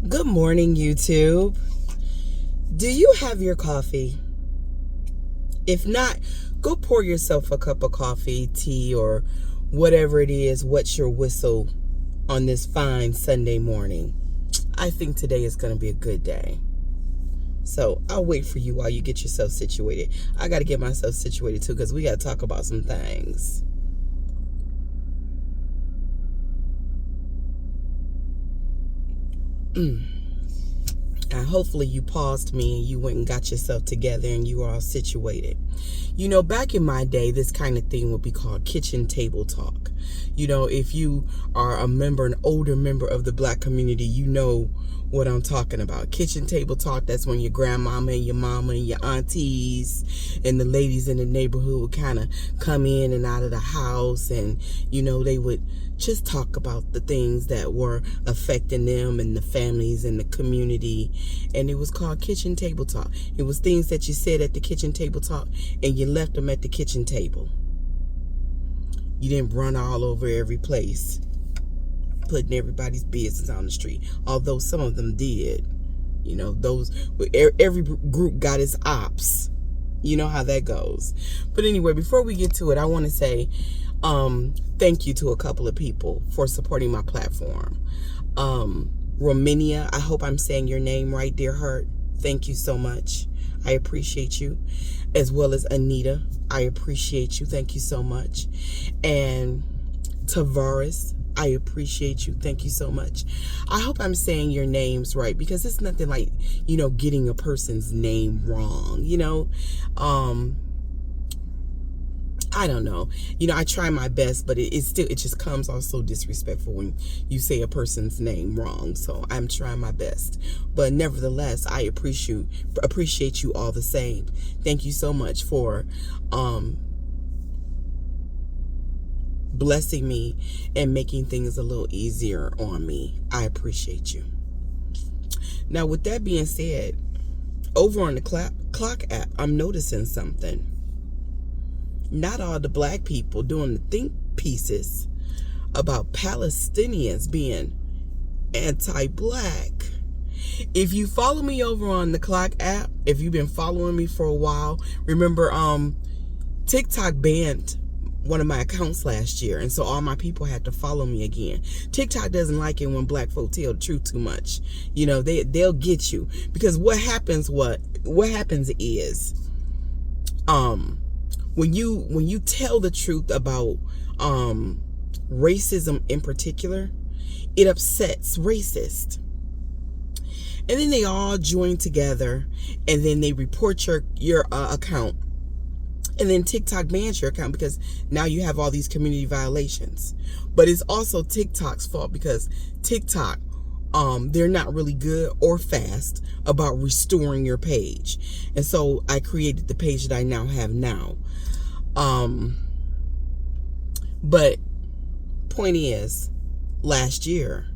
Good morning, YouTube. Do you have your coffee? If not, go pour yourself a cup of coffee, tea, or whatever it is. What's your whistle on this fine Sunday morning? I think today is going to be a good day. So I'll wait for you while you get yourself situated. I got to get myself situated too, because we got to talk about some things. Hopefully you paused me and you went and got yourself together and you are all situated. You know, back in my day, this kind of thing would be called kitchen table talk. You know, if you are an older member of the Black community, you know what I'm talking about. Kitchen table talk, that's when your grandmama and your mama and your aunties and the ladies in the neighborhood would kind of come in and out of the house, and, you know, they would just talk about the things that were affecting them and the families and the community. And it was called kitchen table talk. It was things that you said at the kitchen table talk and you left them at the kitchen table. You didn't run all over every place, putting everybody's business on the street. Although some of them did. You know, every group got its ops. You know how that goes. But anyway, before we get to it, I want to say thank you to a couple of people for supporting my platform. Romania, I hope I'm saying your name right, dear heart. Thank you so much. I appreciate you. As well as Anita, I appreciate you. Thank you so much. And Tavares, I appreciate you. Thank you so much. I hope I'm saying your names right, because it's nothing like, you know, getting a person's name wrong, you know. I don't know. You know, I try my best, but it just comes off so disrespectful when you say a person's name wrong. So I'm trying my best. But nevertheless, I appreciate you all the same. Thank you so much for blessing me and making things a little easier on me. I appreciate you. Now, with that being said, over on the clock app, I'm noticing something. Not all the Black people doing the think pieces about Palestinians being anti-Black. If you follow me over on the clock app, if you've been following me for a while, remember TikTok banned one of my accounts last year, and so all my people had to follow me again. TikTok doesn't like it when Black folk tell the truth too much. You know, they'll get you, because what happens is when you tell the truth about racism in particular, it upsets racists. And then they all join together, and then they report your account. And then TikTok bans your account because now you have all these community violations. But it's also TikTok's fault, because TikTok, they're not really good or fast about restoring your page. And so I created the page that I now have now. But point is, last year,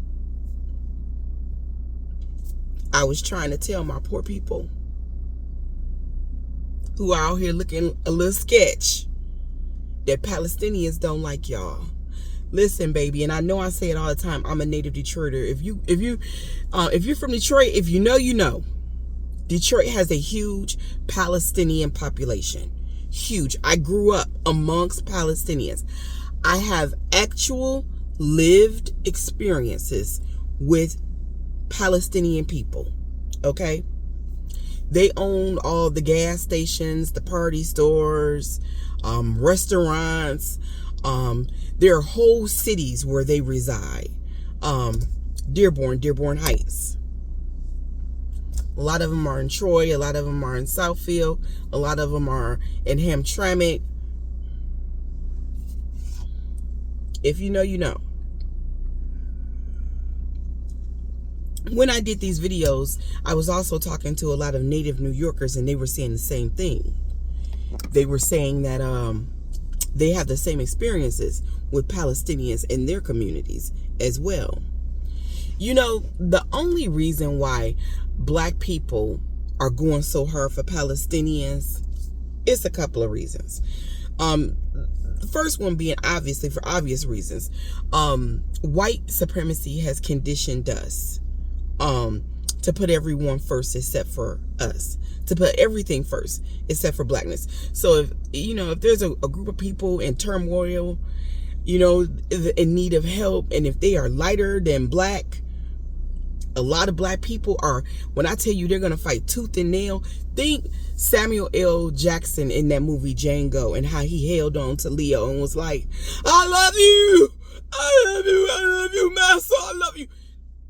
I was trying to tell my poor people who are out here looking a little sketch that Palestinians don't like y'all. Listen, baby, and I know I say it all the time, I'm a native Detroiter. If you're from Detroit, if you know, you know. Detroit has a huge Palestinian population. Huge. I grew up amongst Palestinians. I have actual lived experiences with Palestinian people. Okay? They own all the gas stations, the party stores, restaurants. There are whole cities where they reside. Dearborn Heights. A lot of them are in Troy. A lot of them are in Southfield. A lot of them are in Hamtramck. If you know, you know. When I did these videos, I was also talking to a lot of native New Yorkers, and they were saying the same thing. They were saying that they have the same experiences with Palestinians in their communities as well. You know, the only reason why Black people are going so hard for Palestinians, it's a couple of reasons. The first one being, obviously, for obvious reasons, white supremacy has conditioned us to put everyone first except for us, to put everything first except for blackness. So if there's a group of people in turmoil, in need of help, and if they are lighter than black, a lot of black people are, when I tell you they're going to fight tooth and nail, think Samuel L. Jackson in that movie Django, and how he held on to Leo and was like, I love you, I love you, master, I love you.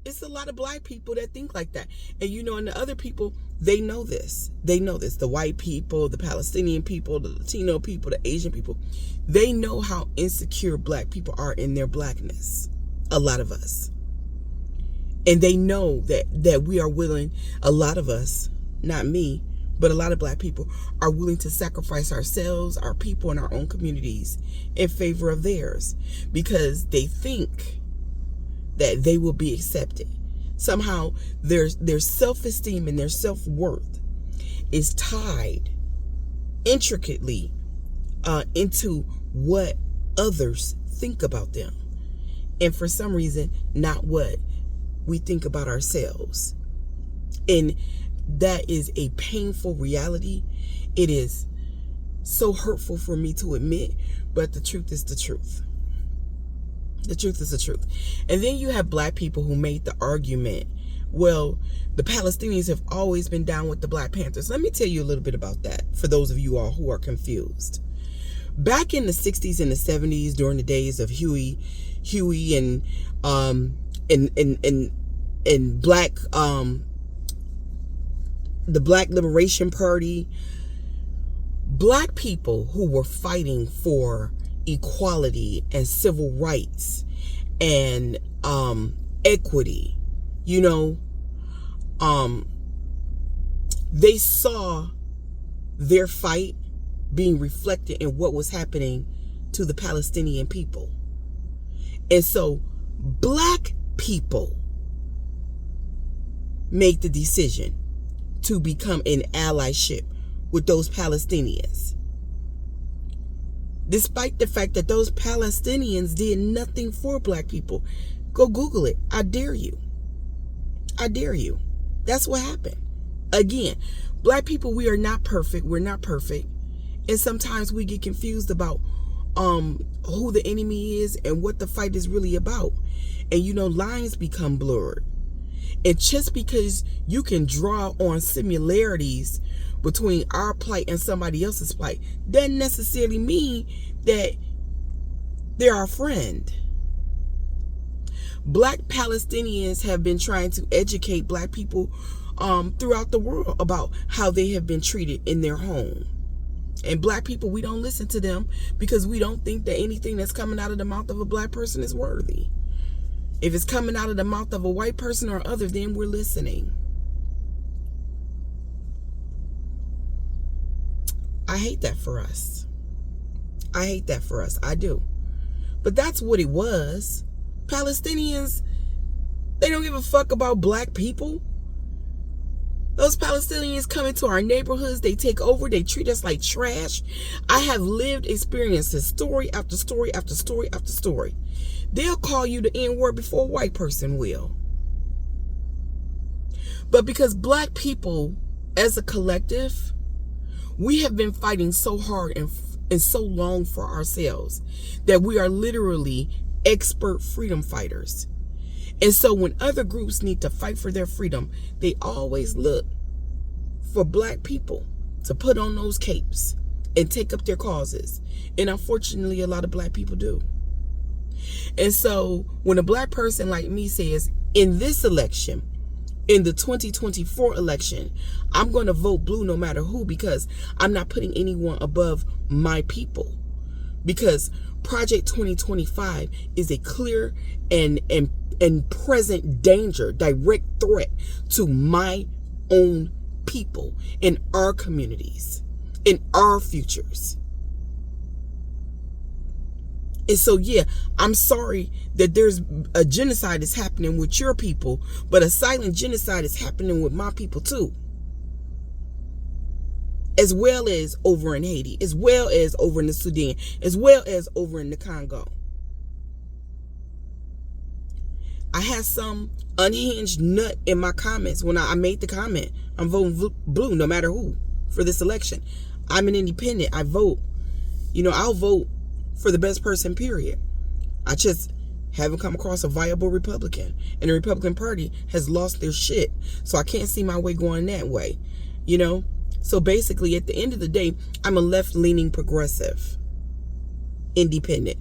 It's a lot of black people that think like that. And and the other people, they know this. They know this. The white people, the Palestinian people, the Latino people, the Asian people, they know how insecure black people are in their blackness. A lot of us. And they know that we are willing, a lot of us, not me, but a lot of black people are willing to sacrifice ourselves, our people, and our own communities in favor of theirs, because they think that they will be accepted. Somehow their self-esteem and their self-worth is tied intricately into what others think about them. And for some reason, not what we think about ourselves. And that is a painful reality. It is so hurtful for me to admit, but the truth is the truth. The truth is the truth. And then you have black people who made the argument, well, the Palestinians have always been down with the Black Panthers. Let me tell you a little bit about that for those of you all who are confused. Back in the 60s and the 70s, during the days of Huey and black, the Black Liberation Party, black people who were fighting for equality and civil rights and equity, they saw their fight being reflected in what was happening to the Palestinian people. And so black people made the decision to become in allyship with those Palestinians, despite the fact that those Palestinians did nothing for black people. Go Google it. I dare you. I dare you. That's what happened. Again, black people, we are not perfect. We're not perfect. And sometimes we get confused about who the enemy is and what the fight is really about. And lines become blurred. And just because you can draw on similarities between our plight and somebody else's plight doesn't necessarily mean that they're our friend. Black Palestinians have been trying to educate black people throughout the world about how they have been treated in their home. And black people, we don't listen to them because we don't think that anything that's coming out of the mouth of a black person is worthy. If it's coming out of the mouth of a white person or other, then we're listening. I hate that for us. I hate that for us. I do. But that's what it was. Palestinians, they don't give a fuck about black people. Those Palestinians come into our neighborhoods, they take over, they treat us like trash. I have lived experiences, story after story after story after story. They'll call you the N-word before a white person will. But because black people, as a collective, we have been fighting so hard and so long for ourselves that we are literally expert freedom fighters. And so when other groups need to fight for their freedom, they always look for black people to put on those capes and take up their causes. And unfortunately, a lot of black people do. And so when a black person like me says, in this election, in the 2024 election, I'm going to vote blue no matter who, because I'm not putting anyone above my people. Because Project 2025 is a clear and present danger, direct threat to my own people, in our communities, in our futures. And so, yeah, I'm sorry that there's a genocide is happening with your people, but a silent genocide is happening with my people too. As well as over in Haiti, as well as over in the Sudan, as well as over in the Congo. I had some unhinged nut in my comments when I made the comment. I'm voting blue no matter who for this election. I'm an independent. I vote. I'll vote for the best person, period. I just haven't come across a viable Republican. And the Republican Party has lost their shit. So I can't see my way going that way. So basically, at the end of the day, I'm a left-leaning progressive. Independent.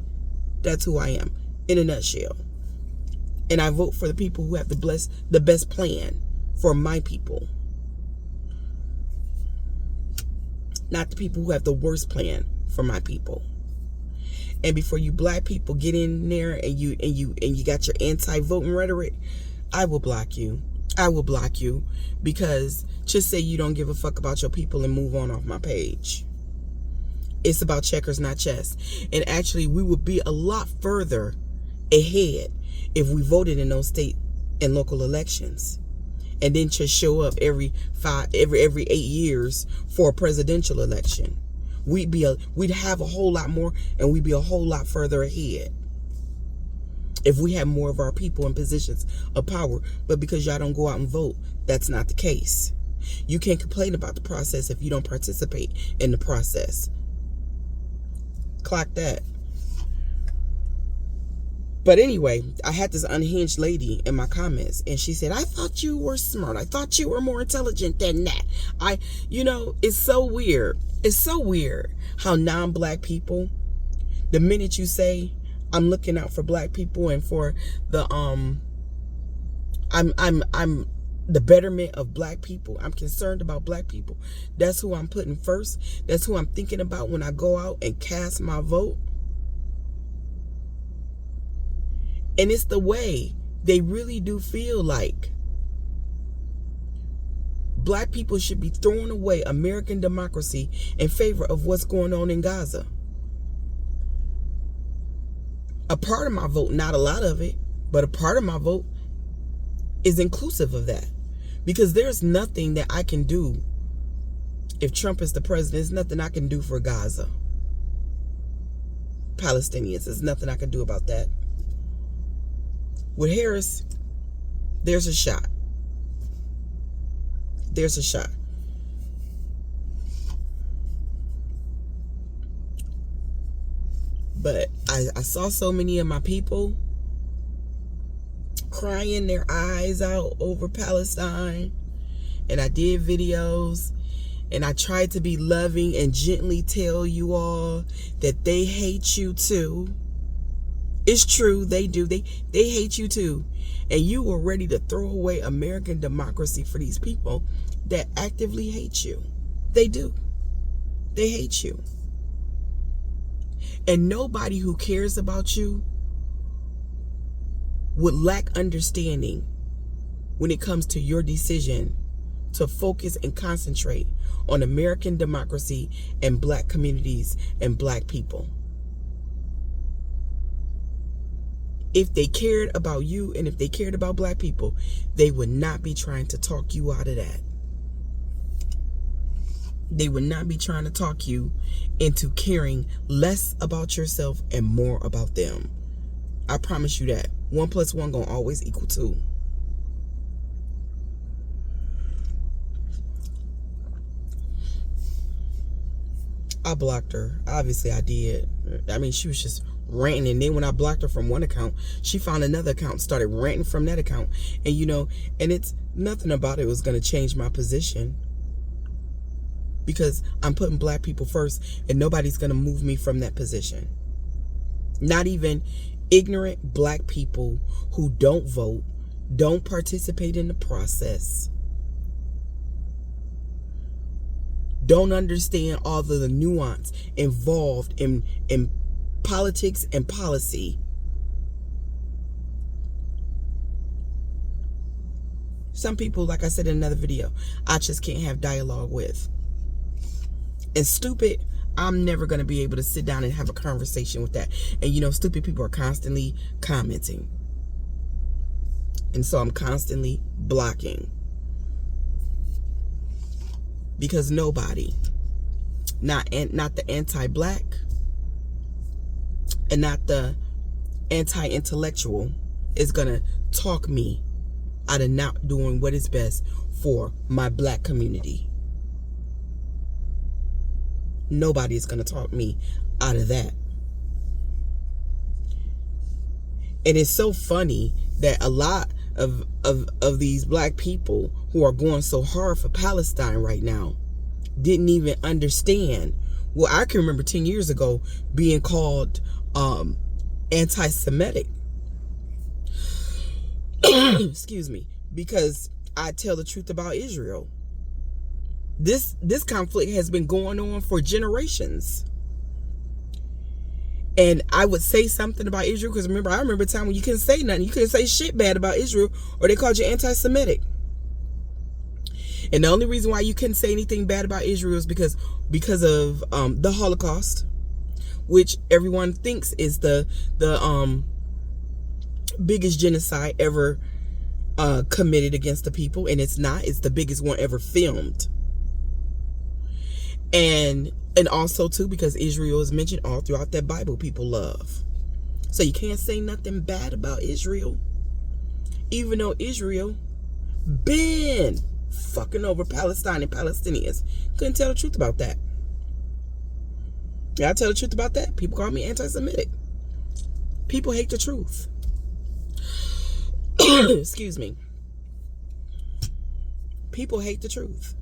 That's who I am, in a nutshell. And I vote for the people who have the best plan for my people. Not the people who have the worst plan for my people. And before you black people get in there and you got your anti-voting rhetoric, I will block you. I will block you, because just say you don't give a fuck about your people and move on off my page. It's about checkers, not chess. And actually, we would be a lot further ahead if we voted in those state and local elections, and then just show up every 8 years for a presidential election. We'd have a whole lot more, and we'd be a whole lot further ahead if we had more of our people in positions of power. But because y'all don't go out and vote, that's not the case. You can't complain about the process if you don't participate in the process. Clock that. But anyway, I had this unhinged lady in my comments, and she said, I thought you were smart. I thought you were more intelligent than that. It's so weird. It's so weird how non-black people, the minute you say, I'm looking out for black people and for the I'm the betterment of black people. I'm concerned about black people. That's who I'm putting first. That's who I'm thinking about when I go out and cast my vote. And it's the way they really do feel like black people should be throwing away American democracy in favor of what's going on in Gaza. A part of my vote, not a lot of it, but a part of my vote is inclusive of that. Because there's nothing that I can do if Trump is the president. There's nothing I can do for Gaza. Palestinians, there's nothing I can do about that. With Harris, there's a shot. There's a shot. But I saw so many of my people crying their eyes out over Palestine. And I did videos. And I tried to be loving and gently tell you all that they hate you too. It's true, they do. They hate you too. And you were ready to throw away American democracy for these people that actively hate you. They do. They hate you. And nobody who cares about you would lack understanding when it comes to your decision to focus and concentrate on American democracy and black communities and black people. If they cared about you and if they cared about black people, they would not be trying to talk you out of that. They would not be trying to talk you into caring less about yourself and more about them. I promise you that. 1 + 1 gonna always equal 2. I blocked her. Obviously, I did. I mean, she was just ranting. And then when I blocked her from one account, she found another account, started ranting from that account. And, and it's nothing about it was going to change my position. Because I'm putting black people first, and nobody's going to move me from that position. Not even ignorant black people who don't vote, don't participate in the process, don't understand all of the nuance involved in politics and policy. Some people, like I said in another video, I just can't have dialogue with. And stupid, I'm never going to be able to sit down and have a conversation with that. And stupid people are constantly commenting. And so I'm constantly blocking. Because nobody, not the anti-black and not the anti-intellectual, is going to talk me out of not doing what is best for my black community. Nobody is going to talk me out of that. And it's so funny that a lot of these black people who are going so hard for Palestine right now didn't even understand. Well, I can remember 10 years ago being called anti-Semitic. Excuse me, because I tell the truth about Israel. This conflict has been going on for generations. And I would say something about Israel because I remember a time when you couldn't say nothing. You couldn't say shit bad about Israel or they called you anti-Semitic. And the only reason why you couldn't say anything bad about Israel is because of the Holocaust, which everyone thinks is the biggest genocide ever committed against the people, and it's not. It's the biggest one ever filmed. And also too, because Israel is mentioned all throughout that Bible people love. So you can't say nothing bad about Israel, even though Israel been fucking over Palestine and Palestinians. Couldn't tell the truth about that. Yeah, I tell the truth about that. People call me anti-Semitic. People hate the truth. Excuse me. People hate the truth.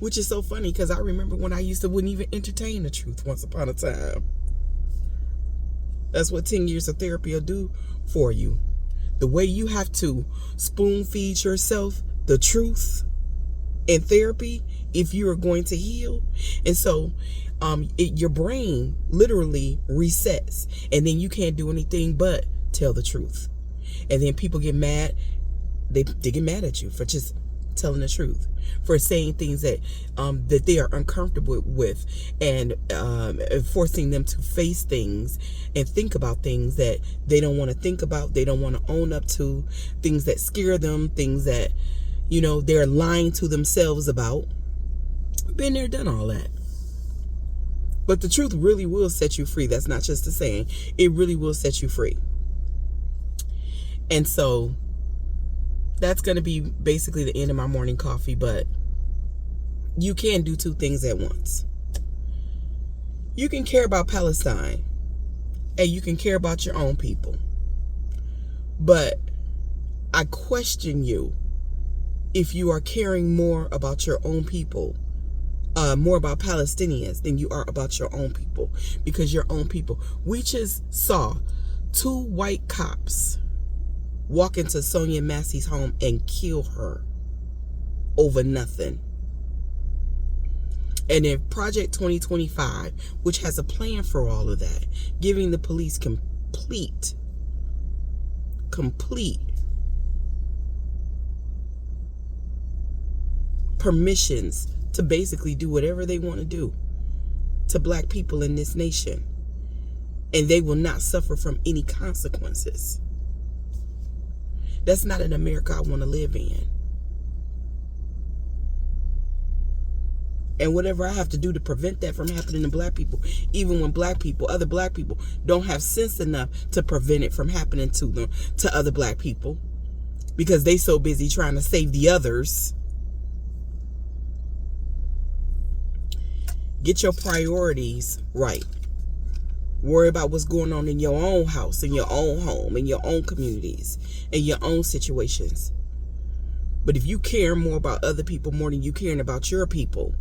Which is so funny because I remember when I wouldn't even entertain the truth once upon a time. That's what 10 years of therapy will do for you. The way you have to spoon feed yourself the truth in therapy if you are going to heal. And so your brain literally resets, and then you can't do anything but tell the truth. And then people get mad. They get mad at you for just telling the truth, for saying things that they are uncomfortable with, and forcing them to face things and think about things that they don't want to think about, they don't want to own up to, things that scare them, things that, they're lying to themselves about. Been there, done all that. But the truth really will set you free. That's not just a saying. It really will set you free. And so that's going to be basically the end of my morning coffee, but you can do two things at once. You can care about Palestine and you can care about your own people. But I question you if you are caring more about your own people, more about Palestinians than you are about your own people. Because your own people, we just saw 2 white cops walk into Sonia Massey's home and kill her over nothing. And if Project 2025, which has a plan for all of that, giving the police complete permissions to basically do whatever they want to do to black people in this nation, and they will not suffer from any consequences. That's not an America I want to live in. And whatever I have to do to prevent that from happening to black people, even when other black people don't have sense enough to prevent it from happening to them, to other black people, because they so busy trying to save the others. Get your priorities right. Worry about what's going on in your own house, in your own home, in your own communities, in your own situations. But if you care more about other people more than you caring about your people,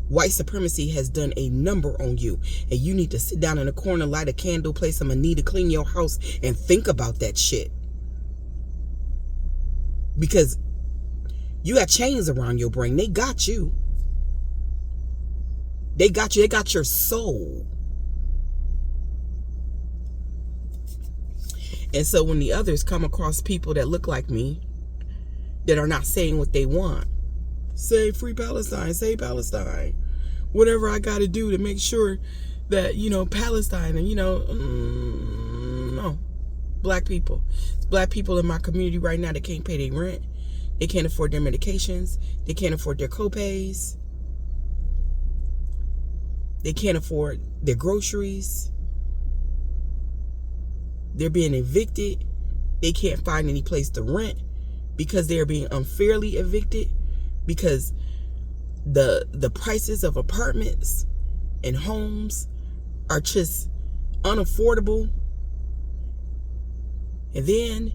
white supremacy has done a number on you. And you need to sit down in a corner, light a candle, play some Anita, clean your house, and think about that shit. Because you got chains around your brain. They got you. They got you. They got your soul. And so when the others come across people that look like me, that are not saying what they want, say free Palestine, say Palestine, whatever I got to do to make sure that, Palestine and, no, black people. It's black people in my community right now that can't pay their rent. They can't afford their medications. They can't afford their copays. They can't afford their groceries. They're being evicted. They can't find any place to rent because they're being unfairly evicted, because the prices of apartments and homes are just unaffordable. And then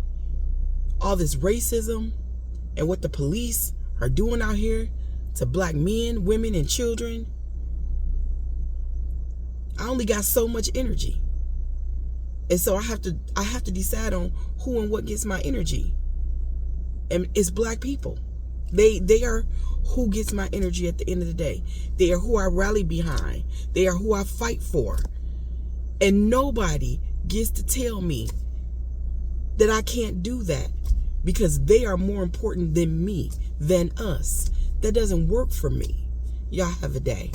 all this racism and what the police are doing out here to black men, women, and children. I only got so much energy. And so I have to decide on who and what gets my energy. And it's black people. They are who gets my energy at the end of the day. They are who I rally behind. They are who I fight for. And nobody gets to tell me that I can't do that, because they are more important than me, than us. That doesn't work for me. Y'all have a day.